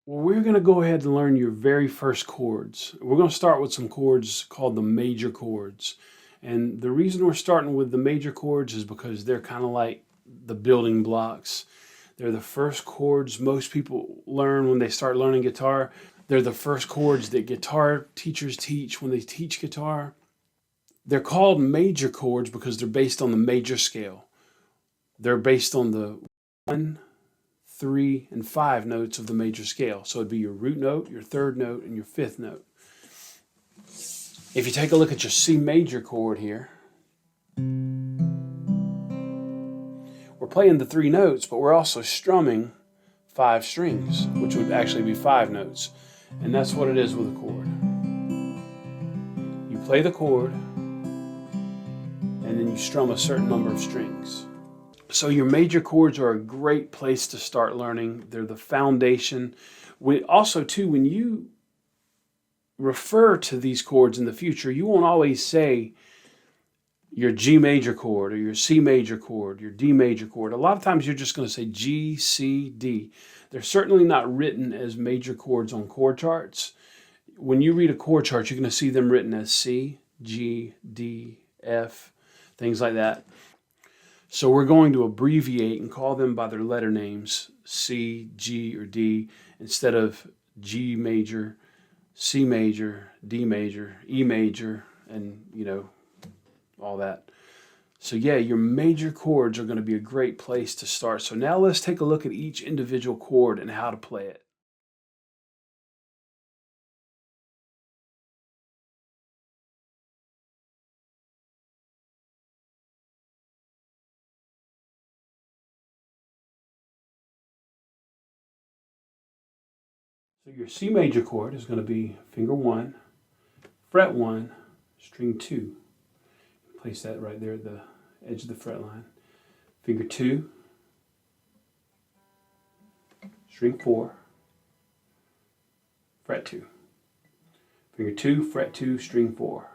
Well, we're going to go ahead and learn your very first chords. We're going to start with some chords called the major chords. And the reason we're starting with the major chords is because they're kind of like the building blocks. They're the first chords most people learn when they start learning guitar. They're the first chords that guitar teachers teach when they teach guitar. They're called major chords because they're based on the major scale. They're based on the 1, 3, and 5 notes of the major scale. So it'd be your root note, your third note, and your fifth note. If you take a look at your C major chord here, we're playing the 3 notes, but we're also strumming 5 strings, which would actually be 5 notes. And that's what it is with a chord. You play the chord, and then you strum a certain number of strings. So your major chords are a great place to start learning. They're the foundation. Also, too, when you refer to these chords in the future, you won't always say your G major chord or your C major chord, your D major chord. A lot of times you're just going to say G, C, D. They're certainly not written as major chords on chord charts. When you read a chord chart, you're going to see them written as C, G, D, F, things like that. So we're going to abbreviate and call them by their letter names, C, G, or D, instead of G major, C major, D major, E major, and, all that. So yeah, your major chords are going to be a great place to start. So now let's take a look at each individual chord and how to play it. So your C major chord is going to be finger 1, fret 1, string 2. Place that right there at the edge of the fret line. Finger 2, string 4, fret 2. Finger 2, fret 2, string 4.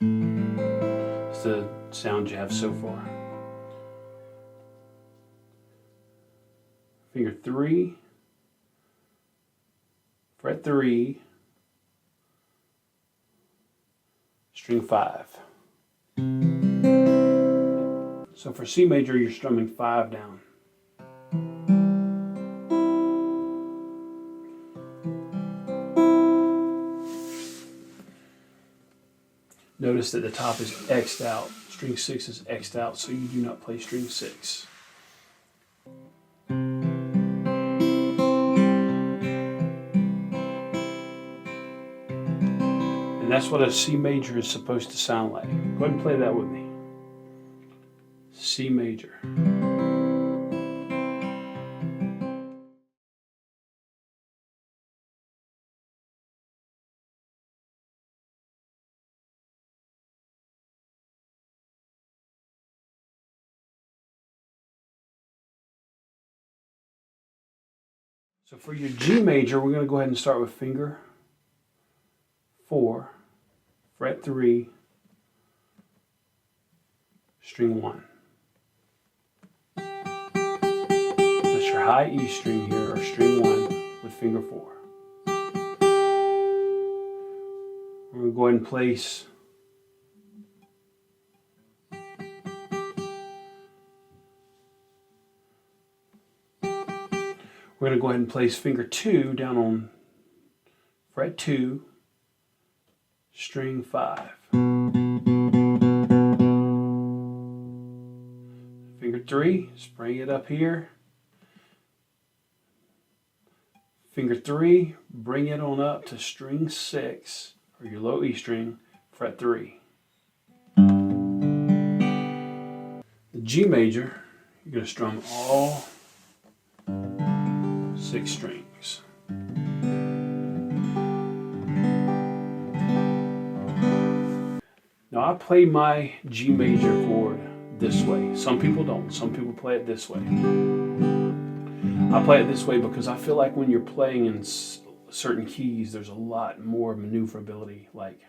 It's the sound you have so far. Finger 3, fret 3, string 5. So for C major, you're strumming 5 down. Notice that the top is X'd out. String 6 is X'd out, so you do not play string 6. And that's what a C major is supposed to sound like. Go ahead and play that with me. C major. So for your G major, we're going to go ahead and start with finger 4, fret 3, string 1. That's your high E string here, or string 1 with finger 4. We're going to go ahead and place finger 2 down on fret 2, string 5. Finger 3, spring it up here. Finger 3, bring it on up to string 6, or your low E string, fret 3. The G major, you're going to strum all 6 strings. Now I play my G major chord this way. Some people don't. Some people play it this way. I play it this way because I feel like when you're playing in certain keys, there's a lot more maneuverability. Like,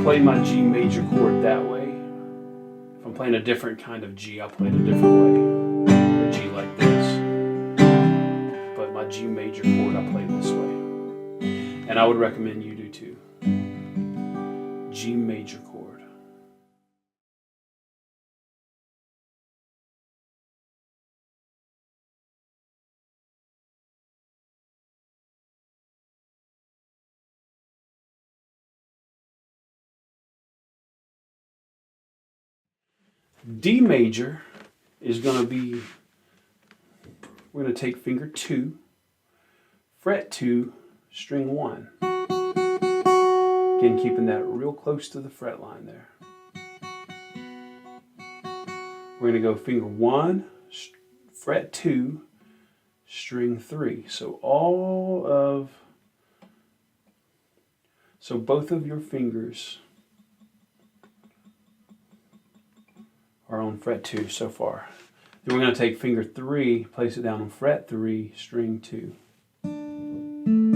play my G major chord that way. If I'm playing a different kind of G, I'll play it a different way. A G like this. But my G major chord, I play this way. And I would recommend you do too. G major chord. D major is going to be, we're going to take finger 2, fret 2, string 1. Again, keeping that real close to the fret line there. We're going to go finger 1, fret 2, string 3. So both of your fingers are on fret 2 so far. Then we're going to take finger 3, place it down on fret 3, string 2. And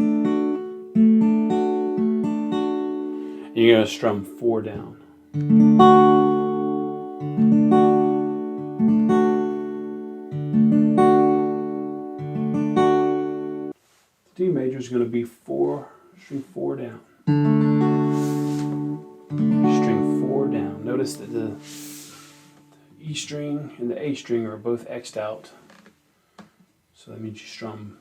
you're going to strum 4 down. D major is going to be 4, string 4 down. String 4 down. Notice that the E string and the A string are both X'd out. So that means you strum.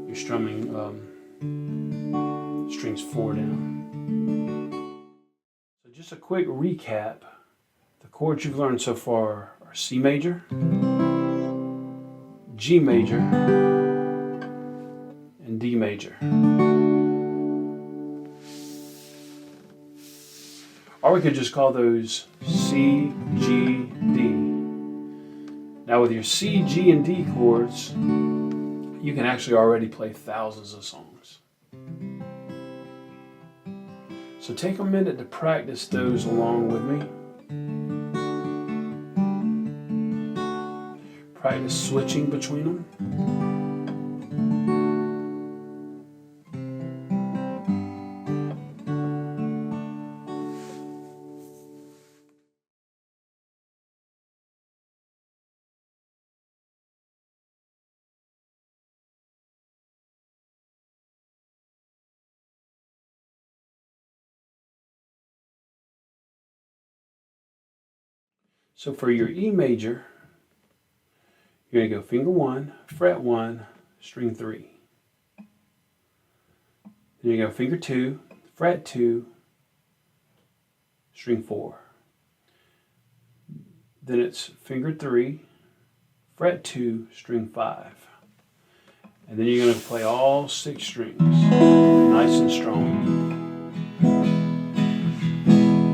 You're strumming strings 4 down. So just a quick recap. The chords you've learned so far are C major, G major, and D major. Or we could just call those C, G, D. Now with your C, G, and D chords, you can actually already play thousands of songs. So take a minute to practice those along with me. Practice switching between them. So for your E major, you're going to go finger 1, fret 1, string 3. Then you go finger 2, fret 2, string 4. Then it's finger 3, fret 2, string 5. And then you're going to play all 6 strings, nice and strong.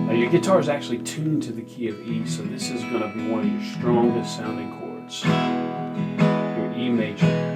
Now your guitar is actually tuned to the key of E, so this is going to be one of your strongest sounding chords. Your E major.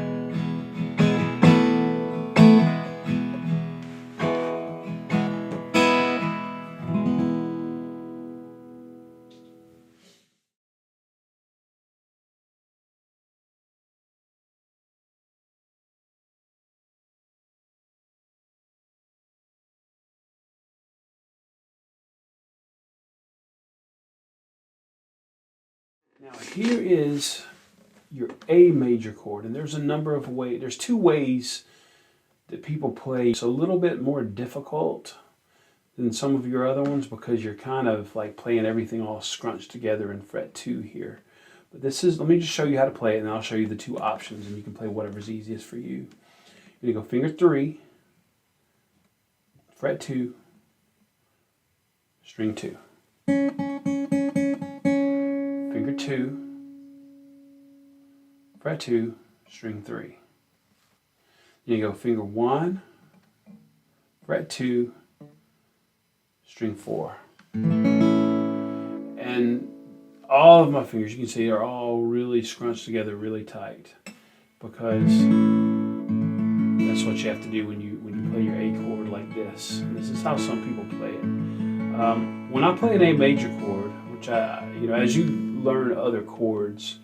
Now here is your A major chord, and there's a number of ways. There's 2 ways that people play. It's a little bit more difficult than some of your other ones because you're kind of like playing everything all scrunched together in fret 2 here. But this is, let me just show you how to play it, and I'll show you the 2 options, and you can play whatever's easiest for you. You're going to go finger 3, fret 2, string 2. Finger 2, fret 2, string 3. Then you go finger 1, fret 2, string 4. And all of my fingers, you can see, are all really scrunched together really tight because that's what you have to do when you play your A chord like this. And this is how some people play it. When I play an A major chord, which as you learn other chords,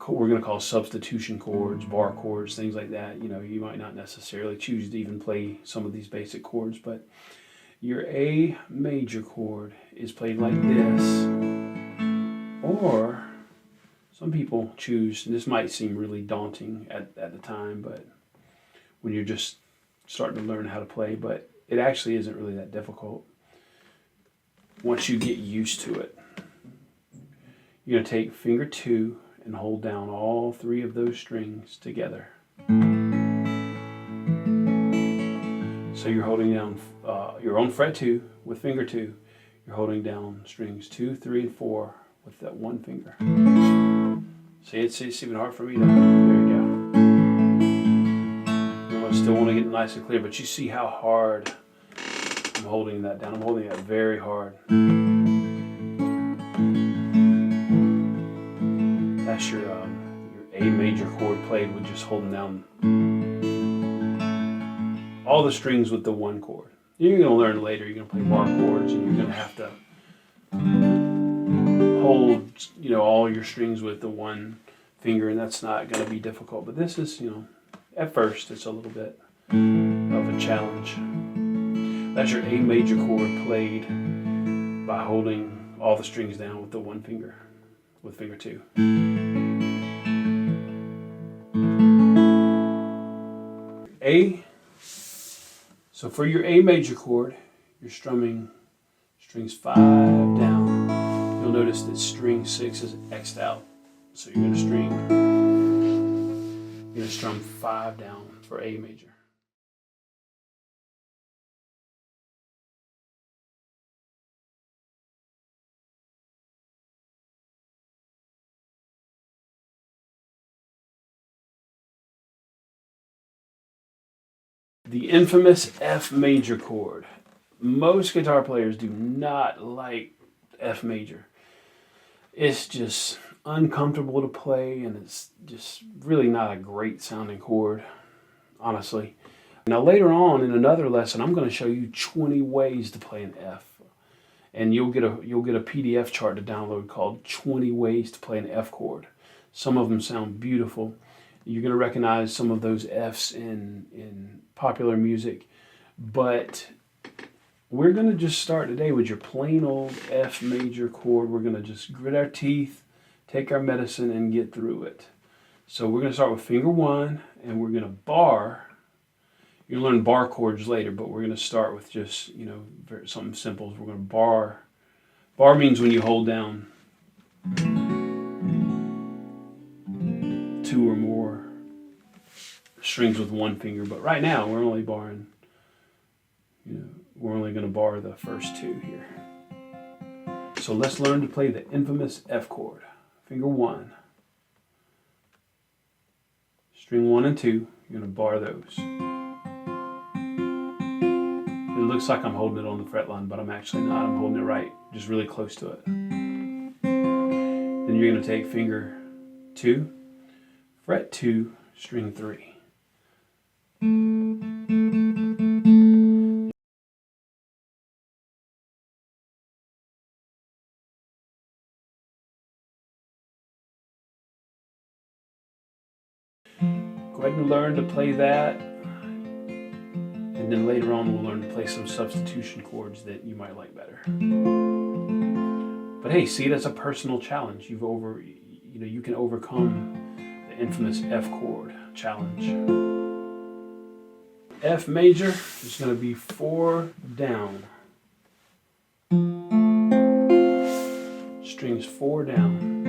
we're going to call substitution chords, bar chords, things like that. You know, you might not necessarily choose to even play some of these basic chords, but your A major chord is played like this. Or some people choose, and this might seem really daunting at the time, but when you're just starting to learn how to play, but it actually isn't really that difficult once you get used to it. You're going to take finger 2 and hold down all 3 of those strings together. So you're holding down, you're on fret 2 with finger 2. You're holding down strings 2, 3, and 4 with that one finger. See, it's even hard for me to, there you go. I still want to get nice and clear, but you see how hard I'm holding that down. I'm holding that very hard. That's your A major chord played with just holding down all the strings with the one chord. You're going to learn later, you're going to play bar chords, and you're going to have to hold, you know, all your strings with the one finger, and that's not going to be difficult. But this is, you know, at first it's a little bit of a challenge. That's your A major chord played by holding all the strings down with the one finger, with finger 2. A. So for your A major chord, you're strumming strings 5 down. You'll notice that string 6 is X'd out. So you're going to strum 5 down for A major. The infamous F major chord. Most guitar players do not like F major. It's just uncomfortable to play, and it's just really not a great sounding chord, honestly. Now later on in another lesson, I'm going to show you 20 ways to play an F. And you'll get a PDF chart to download called 20 Ways to Play an F Chord. Some of them sound beautiful. You're going to recognize some of those Fs in popular music, but we're going to just start today with your plain old F major chord. We're going to just grit our teeth, take our medicine, and get through it. So we're going to start with finger 1, and we're going to bar. You'll learn bar chords later, but we're going to start with just, you know, something simple. We're going to bar. Bar means when you hold down 2 or more strings with one finger, but right now we're only barring, you know, we're only going to bar the first 2 here. So let's learn to play the infamous F chord. Finger 1, string 1 and 2, you're going to bar those. It looks like I'm holding it on the fret line, but I'm actually not. I'm holding it right, just really close to it. Then you're going to take finger 2, fret 2, string 3. Go ahead and learn to play that, and then later on we'll learn to play some substitution chords that you might like better. But hey, see it as a personal challenge. You can overcome the infamous F chord challenge. F major is going to be 4 down. Strings 4 down.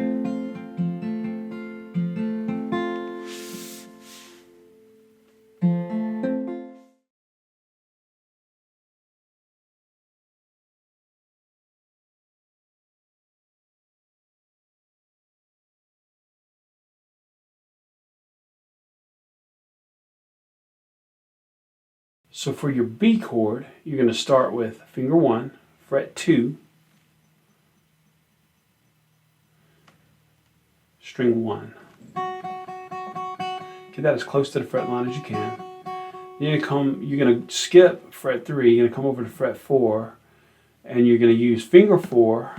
So for your B chord, you're going to start with finger 1, fret 2, string 1. Get that as close to the fret line as you can. You're going to skip fret 3, you're going to come over to fret 4, and you're going to use finger 4,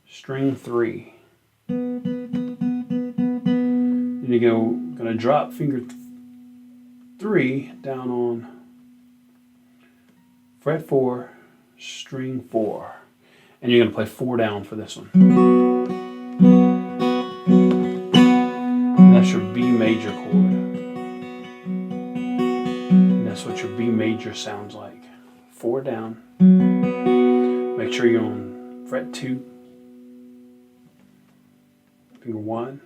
string 3. And you're going to drop finger 3 down on fret 4, string 4. And you're going to play 4 down for this one. And that's your B major chord. And that's what your B major sounds like. 4 down. Make sure you're on fret 2, finger 1,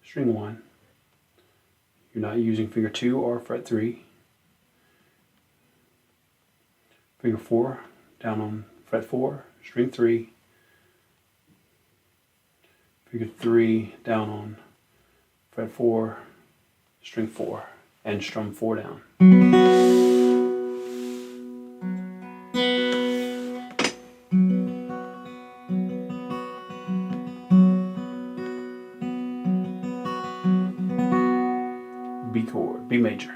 string 1. You're not using finger 2 or fret 3. Finger 4 down on fret 4, string 3. Finger 3 down on fret 4, string 4, and strum 4 down. B chord, B major.